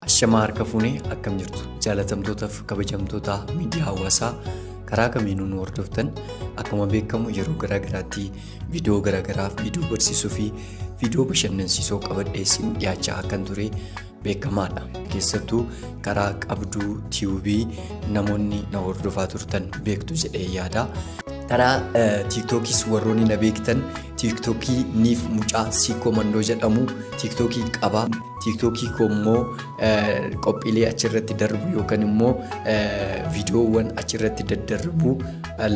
Ashamaa harka fuunee akkam jirtu jaalatamtootaaf kabajamtoota miidiyaa hawaasaa karaa kamiinuu nu hordoftan akkuma beekamu yeroo garaagaraatti viidiyoo garaagaraaf viidiyoo barsiisuu fi viidiyoo bashannansiisoo qabadheessin dhiyaachaa akkan ture beekamaadha. Keessattuu karaa qabduu tiibii namoonni na hordofaa turtan beektu jedhee yaada. Karaa tiiktookis warroonni na beektan tiiktookii niif mucaa siikoo mandoo jedhamu tiiktookii qaba. Tiiktookii koommoo qophiilee achirratti darbu yookaan immoo viidiyoowwan achirratti daddarbu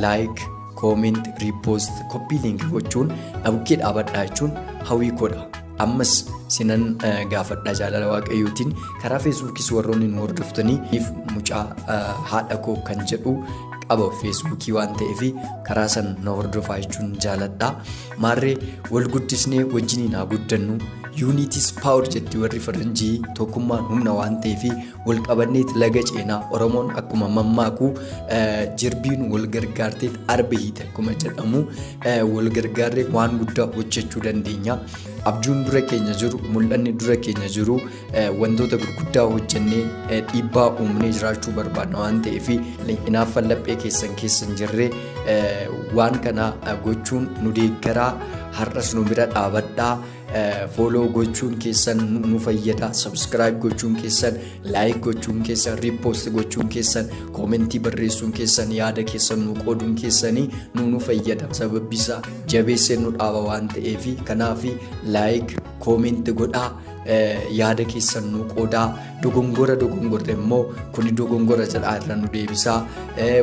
laayik, kooment, riipoost, koppii liinkii gochuun dhabukkee dhaabadhaa jechuun hawwii koodha. Ammas sinan gaafadhaa jaalala waaqayyootiin karaa feesbuukis warroonni nu hordoftanii niif mucaa haadha koo kan jedhu qaba feesbuukii waan ta'eef karaa san na hordofaa jechuun jaaladha. Maarree wal guddisnee wajjiniin haa guddannu. Unitis power jetti warri faranjii tokkummaan humna waan ta'eef wal qabanneet laga ceenaa Oromoon akkuma mammaaku jirbiin wal gargaarteet arba hiite akkuma jedhamu wal gargaarree waan guddaa hojjechuu dandeenya. Abjuun dura keenya jiru, mul'anni dura keenya jiru wantoota gurguddaa hojjennee dhiibbaa uumnee jiraachuu barbaadna waan ta'eef hinaaffan laphee keessan jirree waan kana gochuun nu deeggaraa. Har'as nu bira dhaabadhaa. Follow gochuun keessan nu fayyada. Subscribe gochuun keessan, like gochuun keessan, repost gochuun keessan, commentii barreessuun keessan, yaada keessan nu qooduun keessanii nu fayyada. Sababni isaa jabeessee nu dhaaba waan ta'eef kanaaf like, comment godhaa. Yaada keessan nu qoodaa. Dogongora immoo kuni dogongora jedhaa irra nu deebisaa.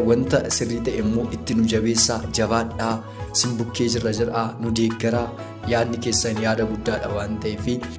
Wanta sirrii ta'e immoo itti nu jabeessaa. Jabaadhaa. Simbukkee jirra jedhaa nu deeggaraa. Yaadni keessan yaada guddaadha waan ta'eef